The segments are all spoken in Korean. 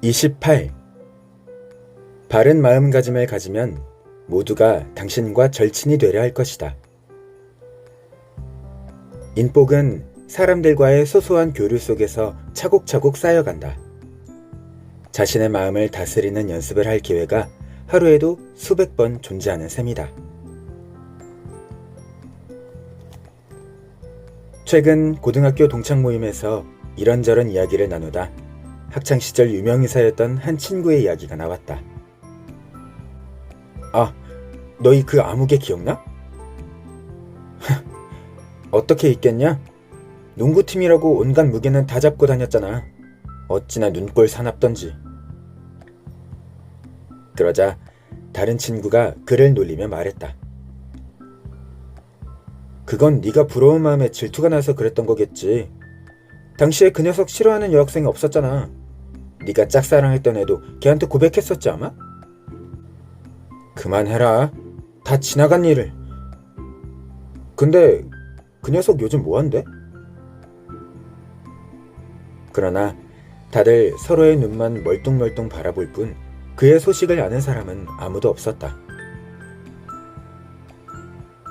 28. 바른 마음가짐을 가지면 모두가 당신과 절친이 되려 할 것이다. 인복은 사람들과의 소소한 교류 속에서 차곡차곡 쌓여간다. 자신의 마음을 다스리는 연습을 할 기회가 하루에도 수백 번 존재하는 셈이다. 최근 고등학교 동창 모임에서 이런저런 이야기를 나누다 학창시절 유명인사였던 한 친구의 이야기가 나왔다. 아, 너희 그 아무개 기억나? 어떻게 있겠냐? 농구팀이라고 온갖 무게는 다 잡고 다녔잖아. 어찌나 눈꼴 사납던지. 그러자 다른 친구가 그를 놀리며 말했다. 그건 네가 부러운 마음에 질투가 나서 그랬던 거겠지. 당시에 그 녀석 싫어하는 여학생이 없었잖아. 네가 짝사랑했던 애도 걔한테 고백했었지 아마? 그만해라. 다 지나간 일을. 근데 그 녀석 요즘 뭐한대? 그러나 다들 서로의 눈만 멀뚱멀뚱 바라볼 뿐 그의 소식을 아는 사람은 아무도 없었다.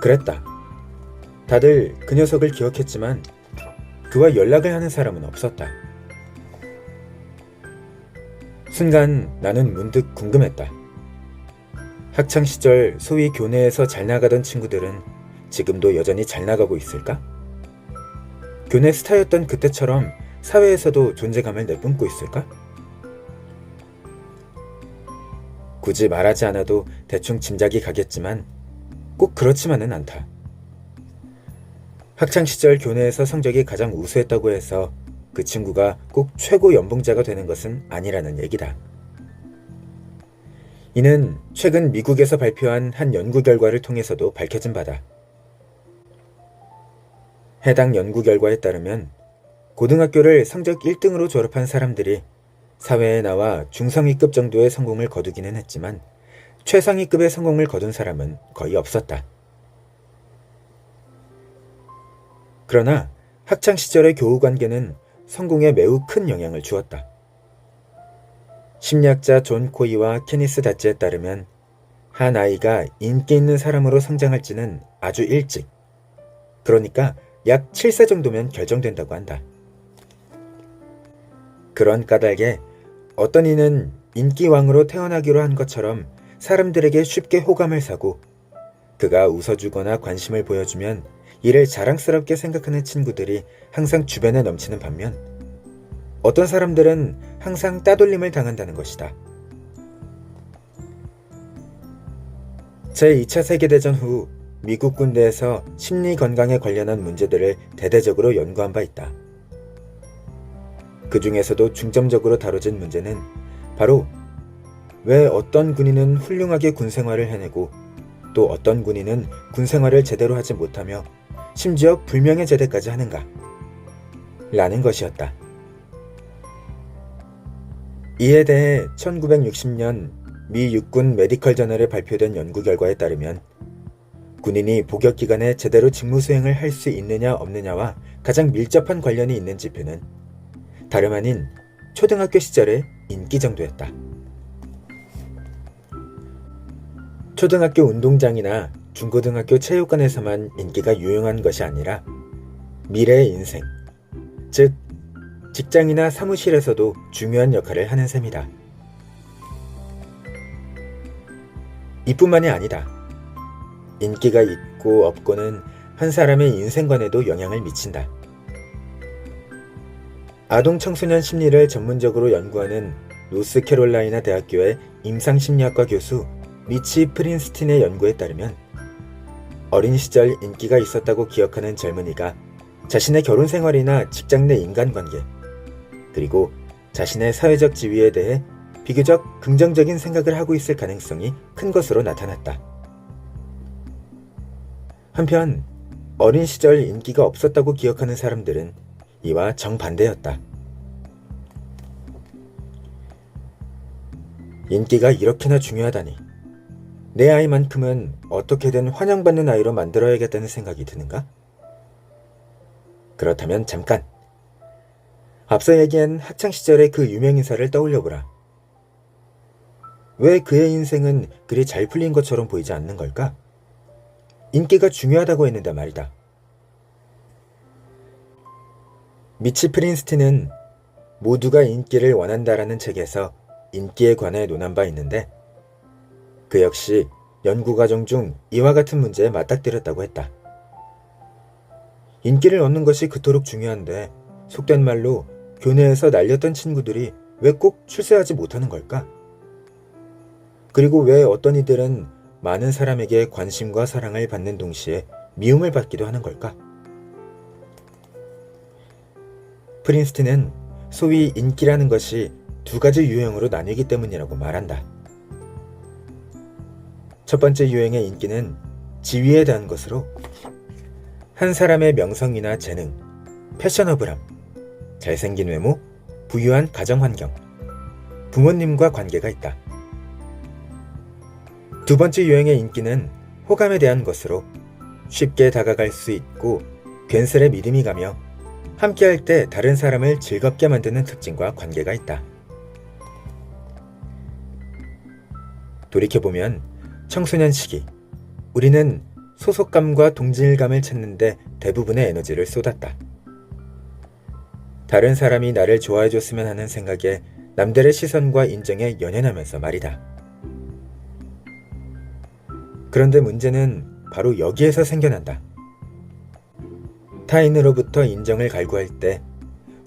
그랬다. 다들 그 녀석을 기억했지만 그와 연락을 하는 사람은 없었다. 순간 나는 문득 궁금했다. 학창시절 소위 교내에서 잘 나가던 친구들은 지금도 여전히 잘 나가고 있을까? 교내 스타였던 그때처럼 사회에서도 존재감을 내뿜고 있을까? 굳이 말하지 않아도 대충 짐작이 가겠지만 꼭 그렇지만은 않다. 학창시절 교내에서 성적이 가장 우수했다고 해서 그 친구가 꼭 최고 연봉자가 되는 것은 아니라는 얘기다. 이는 최근 미국에서 발표한 한 연구 결과를 통해서도 밝혀진 바다. 해당 연구 결과에 따르면 고등학교를 성적 1등으로 졸업한 사람들이 사회에 나와 중상위급 정도의 성공을 거두기는 했지만 최상위급의 성공을 거둔 사람은 거의 없었다. 그러나 학창시절의 교우관계는 성공에 매우 큰 영향을 주었다. 심리학자 존 코이와 케니스 다츠에 따르면 한 아이가 인기 있는 사람으로 성장할지는 아주 일찍, 그러니까 약 7세 정도면 결정된다고 한다. 그런 까닭에 어떤 이는 인기왕으로 태어나기로 한 것처럼 사람들에게 쉽게 호감을 사고 그가 웃어주거나 관심을 보여주면 이를 자랑스럽게 생각하는 친구들이 항상 주변에 넘치는 반면 어떤 사람들은 항상 따돌림을 당한다는 것이다. 제2차 세계대전 후 미국 군대에서 심리 건강에 관련한 문제들을 대대적으로 연구한 바 있다. 그 중에서도 중점적으로 다뤄진 문제는 바로 왜 어떤 군인은 훌륭하게 군생활을 해내고 또 어떤 군인은 군생활을 제대로 하지 못하며 심지어 불명예 제대까지 하는가? 라는 것이었다. 이에 대해 1960년 미 육군 메디컬 저널에 발표된 연구 결과에 따르면 군인이 복역 기간에 제대로 직무 수행을 할 수 있느냐 없느냐와 가장 밀접한 관련이 있는 지표는 다름 아닌 초등학교 시절의 인기 정도였다. 초등학교 운동장이나 중고등학교 체육관에서만 인기가 유용한 것이 아니라 미래의 인생, 즉 직장이나 사무실에서도 중요한 역할을 하는 셈이다. 이뿐만이 아니다. 인기가 있고 없고는 한 사람의 인생관에도 영향을 미친다. 아동 청소년 심리를 전문적으로 연구하는 노스캐롤라이나 대학교의 임상심리학과 교수 미치 프린스틴의 연구에 따르면 어린 시절 인기가 있었다고 기억하는 젊은이가 자신의 결혼 생활이나 직장 내 인간관계, 그리고 자신의 사회적 지위에 대해 비교적 긍정적인 생각을 하고 있을 가능성이 큰 것으로 나타났다. 한편 어린 시절 인기가 없었다고 기억하는 사람들은 이와 정반대였다. 인기가 이렇게나 중요하다니. 내 아이만큼은 어떻게든 환영받는 아이로 만들어야겠다는 생각이 드는가? 그렇다면 잠깐. 앞서 얘기한 학창시절의 그 유명인사를 떠올려보라. 왜 그의 인생은 그리 잘 풀린 것처럼 보이지 않는 걸까? 인기가 중요하다고 했는데 말이다. 미치 프린스틴은 모두가 인기를 원한다라는 책에서 인기에 관해 논한 바 있는데 그 역시 연구 과정 중 이와 같은 문제에 맞닥뜨렸다고 했다. 인기를 얻는 것이 그토록 중요한데 속된 말로 교내에서 날렸던 친구들이 왜 꼭 출세하지 못하는 걸까? 그리고 왜 어떤 이들은 많은 사람에게 관심과 사랑을 받는 동시에 미움을 받기도 하는 걸까? 프린스틴은 소위 인기라는 것이 두 가지 유형으로 나뉘기 때문이라고 말한다. 첫 번째 유형의 인기는 지위에 대한 것으로 한 사람의 명성이나 재능, 패셔너블함, 잘생긴 외모, 부유한 가정환경, 부모님과 관계가 있다. 두 번째 유형의 인기는 호감에 대한 것으로 쉽게 다가갈 수 있고 괜스레 믿음이 가며 함께할 때 다른 사람을 즐겁게 만드는 특징과 관계가 있다. 돌이켜보면 청소년 시기, 우리는 소속감과 동질감을 찾는데 대부분의 에너지를 쏟았다. 다른 사람이 나를 좋아해줬으면 하는 생각에 남들의 시선과 인정에 연연하면서 말이다. 그런데 문제는 바로 여기에서 생겨난다. 타인으로부터 인정을 갈구할 때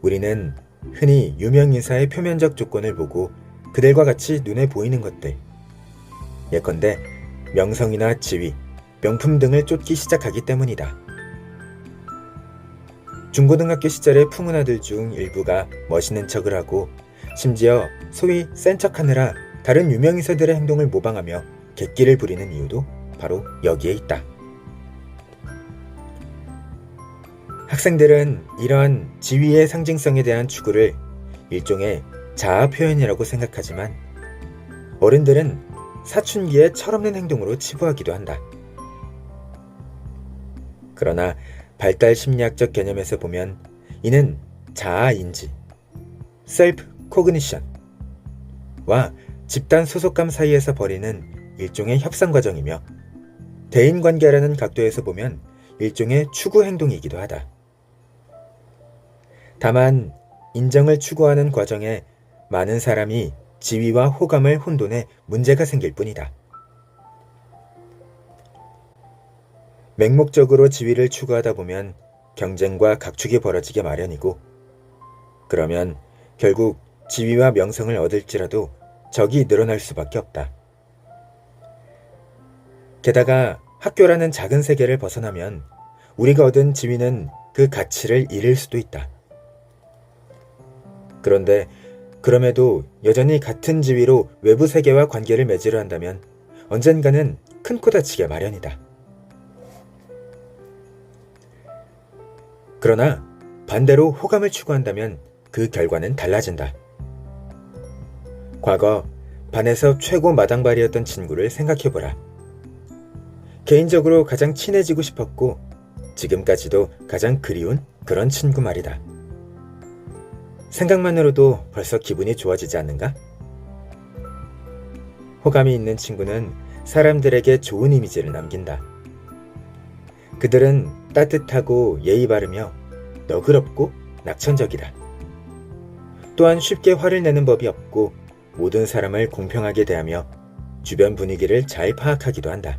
우리는 흔히 유명인사의 표면적 조건을 보고 그들과 같이 눈에 보이는 것들, 예컨대 명성이나 지위, 명품 등을 쫓기 시작하기 때문이다. 중고등학교 시절의 풍운아들 중 일부가 멋있는 척을 하고 심지어 소위 센 척하느라 다른 유명인사들의 행동을 모방하며 객기를 부리는 이유도 바로 여기에 있다. 학생들은 이러한 지위의 상징성에 대한 추구를 일종의 자아 표현이라고 생각하지만 어른들은 사춘기의 철없는 행동으로 치부하기도 한다. 그러나 발달 심리학적 개념에서 보면 이는 자아 인지, 셀프 코그니션과 집단 소속감 사이에서 벌이는 일종의 협상 과정이며 대인관계라는 각도에서 보면 일종의 추구 행동이기도 하다. 다만 인정을 추구하는 과정에 많은 사람이 지위와 호감을 혼돈해 문제가 생길 뿐이다. 맹목적으로 지위를 추구하다 보면 경쟁과 각축이 벌어지게 마련이고 그러면 결국 지위와 명성을 얻을지라도 적이 늘어날 수밖에 없다. 게다가 학교라는 작은 세계를 벗어나면 우리가 얻은 지위는 그 가치를 잃을 수도 있다. 그런데 그럼에도 여전히 같은 지위로 외부 세계와 관계를 맺으려 한다면 언젠가는 큰 코 다치게 마련이다. 그러나 반대로 호감을 추구한다면 그 결과는 달라진다. 과거 반에서 최고 마당발이었던 친구를 생각해보라. 개인적으로 가장 친해지고 싶었고 지금까지도 가장 그리운 그런 친구 말이다. 생각만으로도 벌써 기분이 좋아지지 않는가? 호감이 있는 친구는 사람들에게 좋은 이미지를 남긴다. 그들은 따뜻하고 예의 바르며 너그럽고 낙천적이다. 또한 쉽게 화를 내는 법이 없고 모든 사람을 공평하게 대하며 주변 분위기를 잘 파악하기도 한다.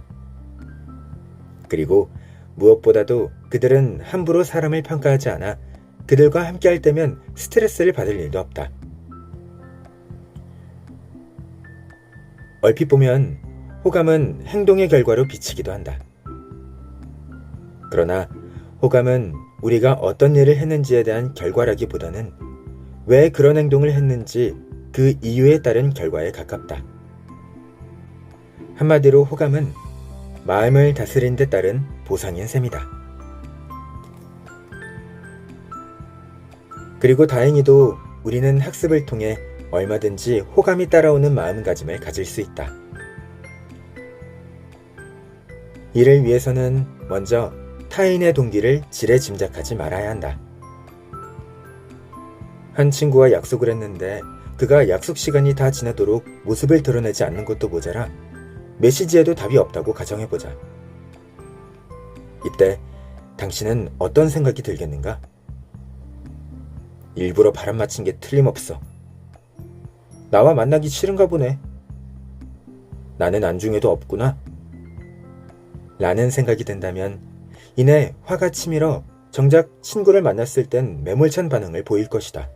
그리고 무엇보다도 그들은 함부로 사람을 평가하지 않아 그들과 함께할 때면 스트레스를 받을 일도 없다. 얼핏 보면 호감은 행동의 결과로 비치기도 한다. 그러나 호감은 우리가 어떤 일을 했는지에 대한 결과라기보다는 왜 그런 행동을 했는지 그 이유에 따른 결과에 가깝다. 한마디로 호감은 마음을 다스린 데 따른 보상인 셈이다. 그리고 다행히도 우리는 학습을 통해 얼마든지 호감이 따라오는 마음가짐을 가질 수 있다. 이를 위해서는 먼저 타인의 동기를 지레 짐작하지 말아야 한다. 한 친구와 약속을 했는데 그가 약속 시간이 다 지나도록 모습을 드러내지 않는 것도 모자라 메시지에도 답이 없다고 가정해보자. 이때 당신은 어떤 생각이 들겠는가? 일부러 바람 맞힌 게 틀림없어. 나와 만나기 싫은가 보네. 나는 안중에도 없구나. 라는 생각이 든다면 이내 화가 치밀어 정작 친구를 만났을 땐 매몰찬 반응을 보일 것이다.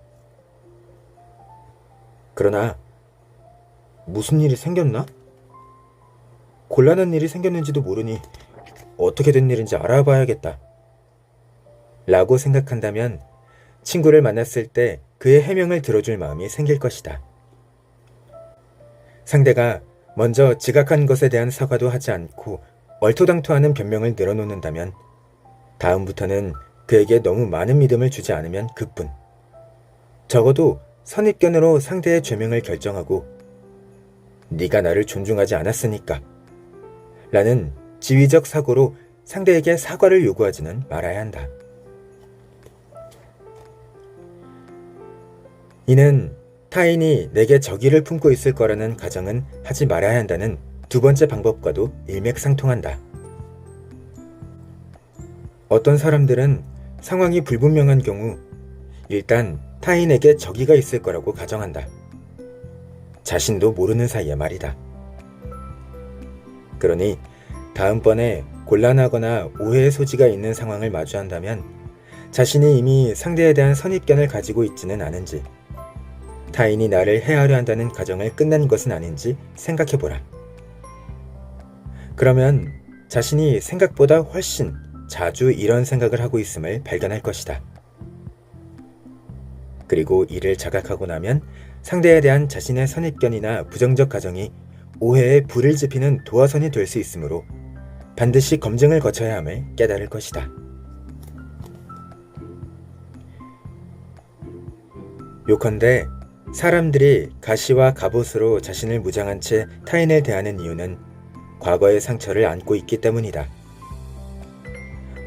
그러나 무슨 일이 생겼나? 곤란한 일이 생겼는지도 모르니 어떻게 된 일인지 알아봐야겠다. 라고 생각한다면 친구를 만났을 때 그의 해명을 들어줄 마음이 생길 것이다. 상대가 먼저 지각한 것에 대한 사과도 하지 않고 얼토당토하는 변명을 늘어놓는다면 다음부터는 그에게 너무 많은 믿음을 주지 않으면 그뿐. 적어도 선입견으로 상대의 죄명을 결정하고 네가 나를 존중하지 않았으니까 라는 지위적 사고로 상대에게 사과를 요구하지는 말아야 한다. 이는 타인이 내게 적의를 품고 있을 거라는 가정은 하지 말아야 한다는 두 번째 방법과도 일맥상통한다. 어떤 사람들은 상황이 불분명한 경우 일단 타인에게 적의가 있을 거라고 가정한다. 자신도 모르는 사이에 말이다. 그러니 다음번에 곤란하거나 오해의 소지가 있는 상황을 마주한다면 자신이 이미 상대에 대한 선입견을 가지고 있지는 않은지, 타인이 나를 해하려 한다는 가정을 끝낸 것은 아닌지 생각해보라. 그러면 자신이 생각보다 훨씬 자주 이런 생각을 하고 있음을 발견할 것이다. 그리고 이를 자각하고 나면 상대에 대한 자신의 선입견이나 부정적 가정이 오해에 불을 지피는 도화선이 될 수 있으므로 반드시 검증을 거쳐야 함을 깨달을 것이다. 요컨대 사람들이 가시와 갑옷으로 자신을 무장한 채 타인을 대하는 이유는 과거의 상처를 안고 있기 때문이다.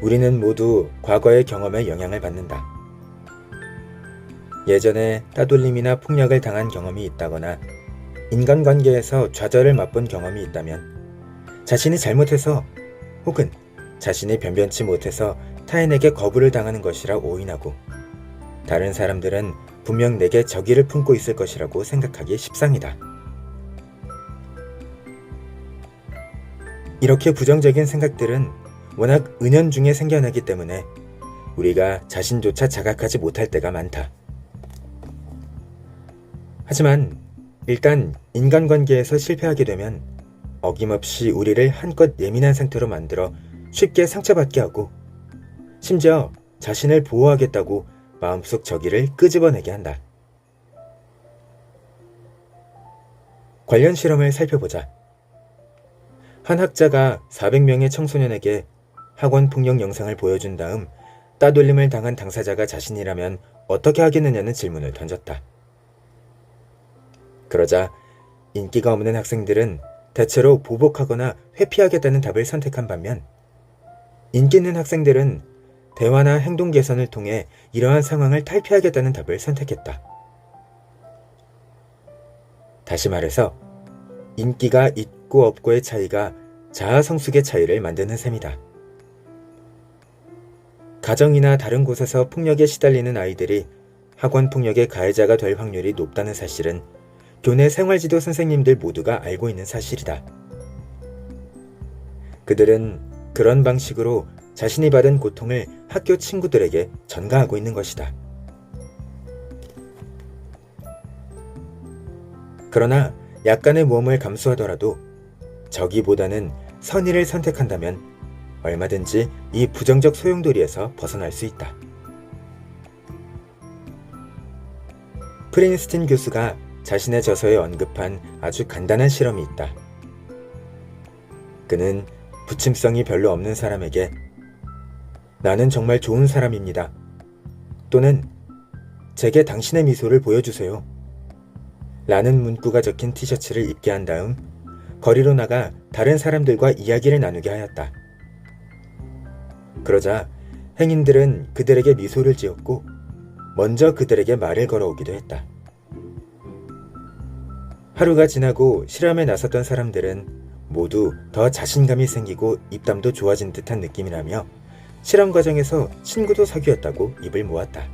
우리는 모두 과거의 경험에 영향을 받는다. 예전에 따돌림이나 폭력을 당한 경험이 있다거나 인간관계에서 좌절을 맛본 경험이 있다면 자신이 잘못해서 혹은 자신이 변변치 못해서 타인에게 거부를 당하는 것이라 오인하고 다른 사람들은 분명 내게 적의를 품고 있을 것이라고 생각하기 십상이다. 이렇게 부정적인 생각들은 워낙 은연중에 생겨나기 때문에 우리가 자신조차 자각하지 못할 때가 많다. 하지만 일단 인간관계에서 실패하게 되면 어김없이 우리를 한껏 예민한 상태로 만들어 쉽게 상처받게 하고 심지어 자신을 보호하겠다고 마음속 적의를 끄집어내게 한다. 관련 실험을 살펴보자. 한 학자가 400명의 청소년에게 학원 폭력 영상을 보여준 다음 따돌림을 당한 당사자가 자신이라면 어떻게 하겠느냐는 질문을 던졌다. 그러자 인기가 없는 학생들은 대체로 보복하거나 회피하겠다는 답을 선택한 반면 인기 있는 학생들은 대화나 행동 개선을 통해 이러한 상황을 탈피하겠다는 답을 선택했다. 다시 말해서 인기가 있고 없고의 차이가 자아성숙의 차이를 만드는 셈이다. 가정이나 다른 곳에서 폭력에 시달리는 아이들이 학원 폭력의 가해자가 될 확률이 높다는 사실은 교내 생활지도 선생님들 모두가 알고 있는 사실이다. 그들은 그런 방식으로 자신이 받은 고통을 학교 친구들에게 전가하고 있는 것이다. 그러나 약간의 모험을 감수하더라도 적의보다는 선의를 선택한다면 얼마든지 이 부정적 소용돌이에서 벗어날 수 있다. 프린스틴 교수가 자신의 저서에 언급한 아주 간단한 실험이 있다. 그는 부침성이 별로 없는 사람에게 나는 정말 좋은 사람입니다. 또는 제게 당신의 미소를 보여주세요. 라는 문구가 적힌 티셔츠를 입게 한 다음 거리로 나가 다른 사람들과 이야기를 나누게 하였다. 그러자 행인들은 그들에게 미소를 지었고 먼저 그들에게 말을 걸어오기도 했다. 하루가 지나고 실험에 나섰던 사람들은 모두 더 자신감이 생기고 입담도 좋아진 듯한 느낌이라며 실험 과정에서 친구도 사귀었다고 입을 모았다.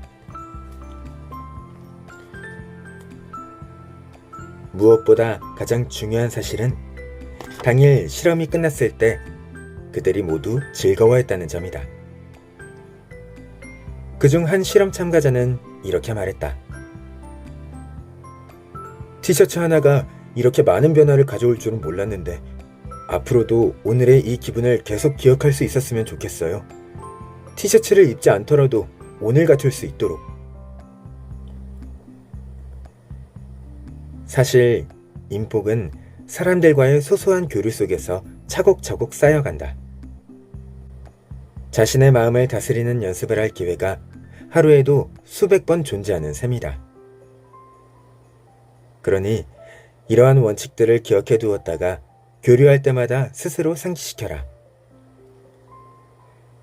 무엇보다 가장 중요한 사실은 당일 실험이 끝났을 때 그들이 모두 즐거워했다는 점이다. 그중 한 실험 참가자는 이렇게 말했다. 티셔츠 하나가 이렇게 많은 변화를 가져올 줄은 몰랐는데 앞으로도 오늘의 이 기분을 계속 기억할 수 있었으면 좋겠어요. 티셔츠를 입지 않더라도 오늘 같을 수 있도록. 사실 인복은 사람들과의 소소한 교류 속에서 차곡차곡 쌓여간다. 자신의 마음을 다스리는 연습을 할 기회가 하루에도 수백 번 존재하는 셈이다. 그러니 이러한 원칙들을 기억해 두었다가 교류할 때마다 스스로 상기시켜라.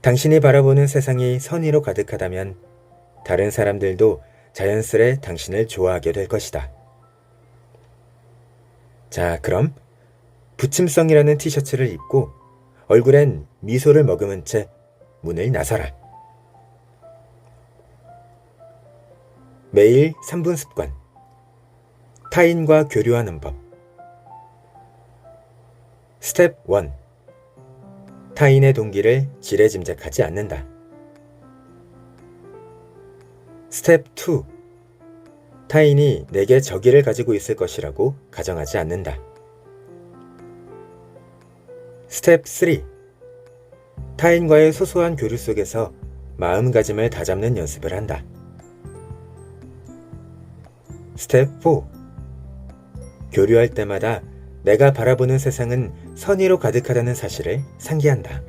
당신이 바라보는 세상이 선의로 가득하다면 다른 사람들도 자연스레 당신을 좋아하게 될 것이다. 자, 그럼 부침성이라는 티셔츠를 입고 얼굴엔 미소를 머금은 채 문을 나서라. 매일 3분 습관. 타인과 교류하는 법. 스텝 1. 타인의 동기를 지레짐작하지 않는다. 스텝 2. 타인이 내게 적의를 가지고 있을 것이라고 가정하지 않는다. 스텝 3. 타인과의 소소한 교류 속에서 마음가짐을 다잡는 연습을 한다. 스텝 4. 교류할 때마다 내가 바라보는 세상은 선의로 가득하다는 사실을 상기한다.